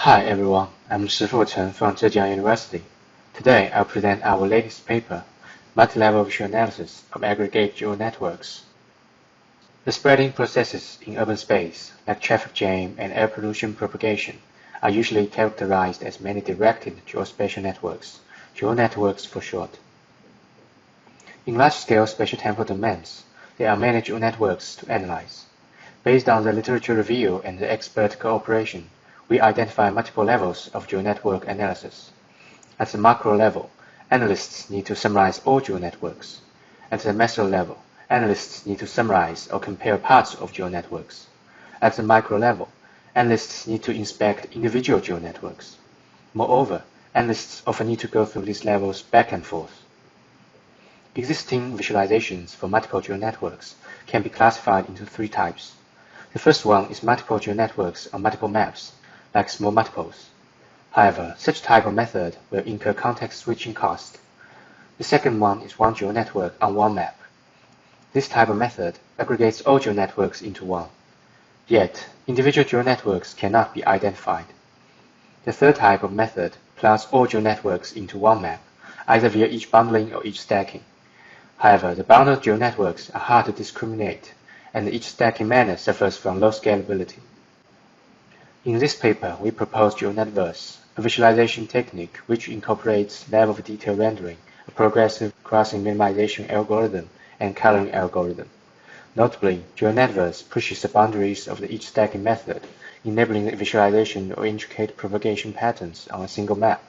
Hi everyone, I'm Shifu Chen from Zhejiang University. Today I'll present our latest paper, Multilevel Visual Analysis of Aggregate Geo-Networks. The spreading processes in urban space, like traffic jam and air pollution propagation, are usually characterized as many directed geospatial networks, geo-networks for short. In large-scale spatial temporal domains, there are many geo-networks to analyze. Based on the literature review and the expert cooperation, we identify multiple levels of geo-network analysis. At the macro level, analysts need to summarize all geo-networks. At the meso level, analysts need to summarize or compare parts of geo-networks. At the micro level, analysts need to inspect individual geo-networks. Moreover, analysts often need to go through these levels back and forth. Existing visualizations for multiple geo-networks can be classified into three types. The first one is multiple geo-networks on multiple maps, like small multiples. However, such type of method will incur context switching cost. The second one is one geo-network on one map. This type of method aggregates all geo-networks into one. Yet, individual geo-networks cannot be identified. The third type of method plots all geo-networks into one map, either via each bundling or each stacking. However, the bundled geo-networks are hard to discriminate, and each stacking manner suffers from low scalability. In this paper, we propose Geo-Net-VIS, a visualization technique which incorporates level of detail rendering, a progressive crossing minimization algorithm, and coloring algorithm. Notably, Geo-Net-VIS pushes the boundaries of each stacking method, enabling the visualization of intricate propagation patterns on a single map.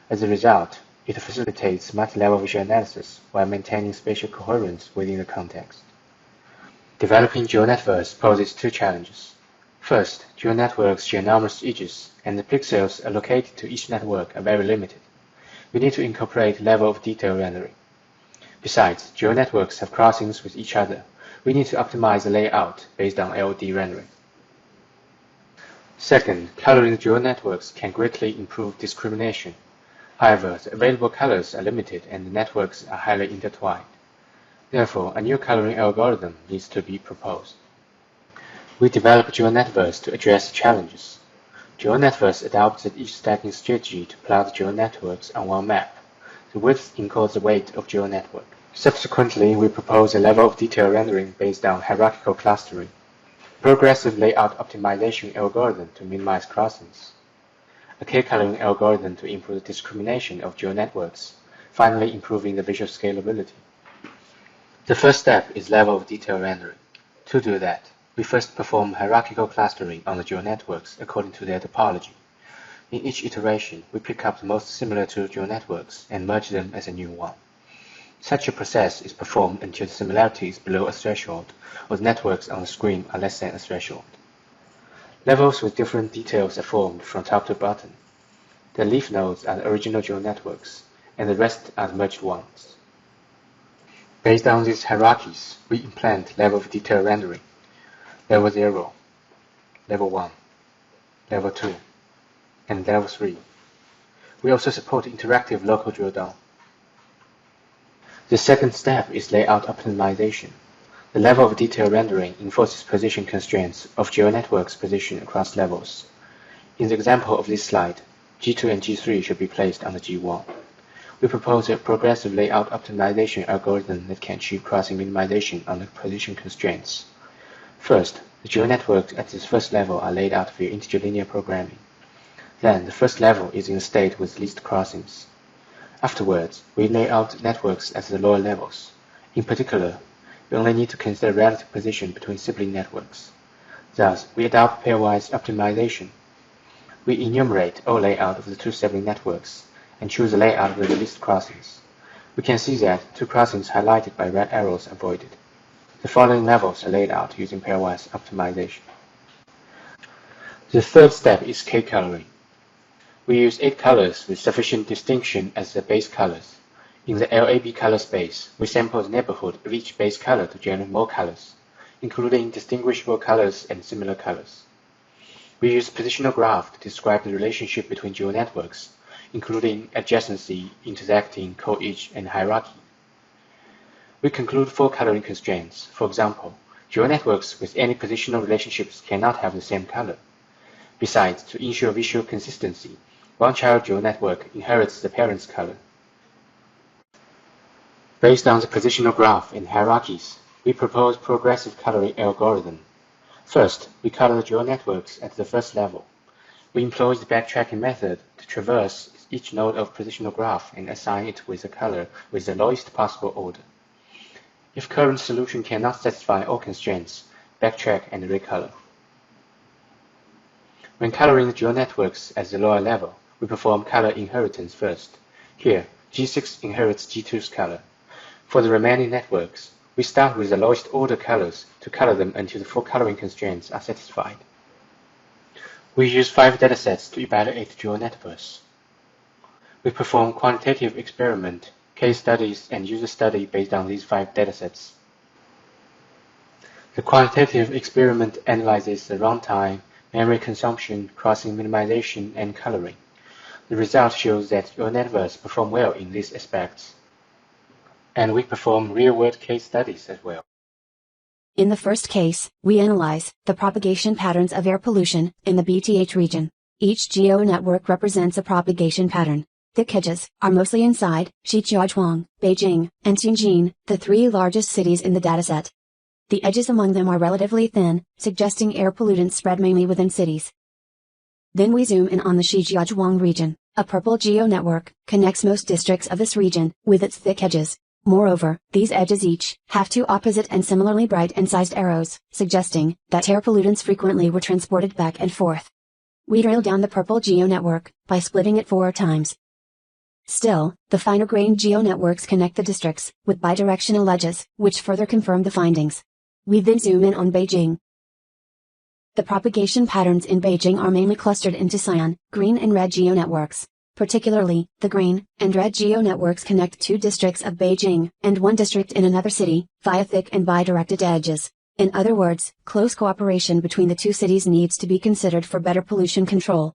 As a result, it facilitates multi-level visual analysis while maintaining spatial coherence within the context. Developing Geo-Net-VIS poses two challenges. First, geo-networks share enormous edges, and the pixels allocated to each network are very limited. We need to incorporate level of detail rendering. Besides, geo-networks have crossings with each other. We need to optimize the layout based on LOD rendering. Second, coloring geo-networks can greatly improve discrimination. However, the available colors are limited and the networks are highly intertwined. Therefore, a new coloring algorithm needs to be proposed. We developed Geo-Net-VIS to address challenges. Geo-Net-VIS adopted each stacking strategy to plot geo-networks on one map. The width encodes the weight of geo-network. Subsequently, we propose a level of detail rendering based on hierarchical clustering, progressive layout optimization algorithm to minimize crossings, a K-coloring algorithm to improve the discrimination of geo-networks, finally improving the visual scalability. The first step is level of detail rendering. To do that, we first perform hierarchical clustering on the geo-networks according to their topology. In each iteration, we pick up the most similar to geo-networks and merge them as a new one. Such a process is performed until the similarity is below a threshold, or the networks on the screen are less than a threshold. Levels with different details are formed from top to bottom. The leaf nodes are the original geo-networks, and the rest are the merged ones. Based on these hierarchies, we implement level of detail rendering. Level 0, Level 1, Level 2, and Level 3. We also support interactive local Guodao. The second step is layout optimization. The level of detail rendering enforces position constraints of geo-networks position across levels. In the example of this slide, G2 and G3 should be placed on the G1. We propose a progressive layout optimization algorithm that can achieve crossing minimization on the position constraints. First, the geo-networks at this first level are laid out via integer linear programming. Then, the first level is in a state with least crossings. Afterwards, we lay out networks at the lower levels. In particular, we only need to consider relative position between sibling networks. Thus, we adopt pairwise optimization. We enumerate all layout of the two sibling networks and choose a layout with the least crossings. We can see that two crossings highlighted by red arrows are avoided. The following levels are laid out using pairwise optimization. The third step is K-coloring. We use 8 colors with sufficient distinction as the base colors. In the LAB color space, we sample the neighborhood of each base color to generate more colors, including distinguishable colors and similar colors. We use positional graph to describe the relationship between geo-networks, including adjacency, intersecting, co-edge, and hierarchy. We conclude 4 coloring constraints. For example, geo-networks with any positional relationships cannot have the same color. Besides, to ensure visual consistency, one child geo-network inherits the parent's color. Based on the positional graph and hierarchies, we propose progressive coloring algorithm. First, we color the geo-networks at the first level. We employ the backtracking method to traverse each node of positional graph and assign it with a color with the lowest possible order. If current solution cannot satisfy all constraints, backtrack and recolor. When coloring the geo-networks at the lower level, we perform color inheritance first. Here, G6 inherits G2's color. For the remaining networks, we start with the lowest order colors to color them until the 4 coloring constraints are satisfied. We use 5 datasets to evaluate geo-networks. We perform quantitative experiment, case studies, and user study based on these 5 datasets. The quantitative experiment analyzes the runtime, memory consumption, crossing minimization, and coloring. The result shows that geo-networks perform well in these aspects. And we perform real-world case studies as well. In the first case, we analyze the propagation patterns of air pollution in the BTH region. Each geo-network represents a propagation pattern. Thick edges are mostly inside Shijiazhuang, Beijing, and Tianjin, the 3 largest cities in the dataset. The edges among them are relatively thin, suggesting air pollutants spread mainly within cities. Then we zoom in on the Shijiazhuang region. A purple geo-network connects most districts of this region with its thick edges. Moreover, these edges each have 2 opposite and similarly bright and sized arrows, suggesting that air pollutants frequently were transported back and forth. We drill down the purple geo-network by splitting it 4 times. Still, the finer-grained geo-networks connect the districts with bidirectional edges, which further confirm the findings. We then zoom in on Beijing. The propagation patterns in Beijing are mainly clustered into cyan, green and red geo-networks. Particularly, the green and red geo-networks connect 2 districts of Beijing and 1 district in another city via thick and bidirected edges. In other words, close cooperation between the 2 cities needs to be considered for better pollution control.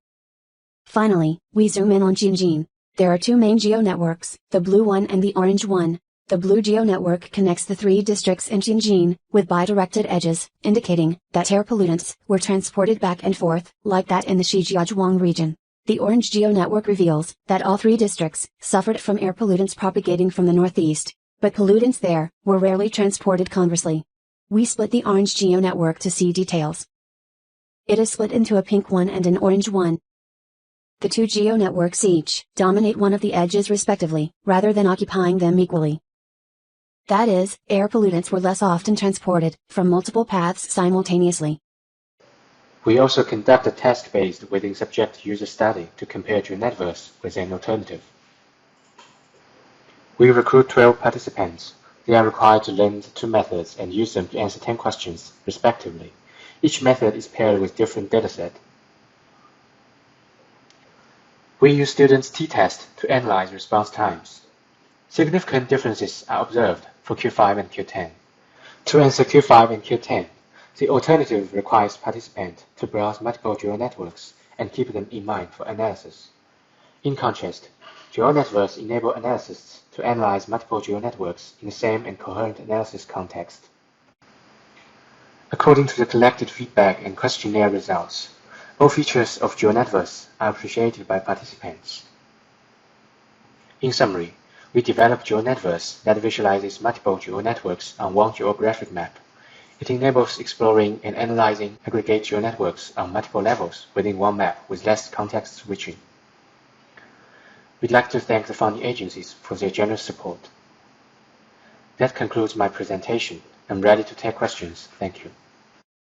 Finally, we zoom in on Tianjin. There are 2 main geo-networks, the blue one and the orange one. The blue geo-network connects the 3 districts in Tianjin with bidirected edges, indicating that air pollutants were transported back and forth, like that in the Shijiazhuang region. The orange geo-network reveals that all 3 districts suffered from air pollutants propagating from the northeast, but pollutants there were rarely transported conversely. We split the orange geo-network to see details. It is split into a pink one and an orange one. The 2 geo-networks each dominate one of the edges respectively, rather than occupying them equally. That is, air pollutants were less often transported from multiple paths simultaneously. We also conduct a test-based within-subject user study to compare geo-networks with an alternative. We recruit 12 participants. They are required to learn the 2 methods and use them to answer 10 questions, respectively. Each method is paired with different dataset. We use students' t-test to analyze response times. Significant differences are observed for Q5 and Q10. To answer Q5 and Q10, the alternative requires participants to browse multiple geo-networks and keep them in mind for analysis. In contrast, geo-networks enable analysts to analyze multiple geo-networks in the same and coherent analysis context. According to the collected feedback and questionnaire results, all features of geo-networks are appreciated by participants. In summary, we develop geo-networks that visualizes multiple geo-networks on one geographic map. It enables exploring and analyzing aggregate geo-networks on multiple levels within one map with less context switching. We'd like to thank the funding agencies for their generous support. That concludes my presentation. I'm ready to take questions. Thank you.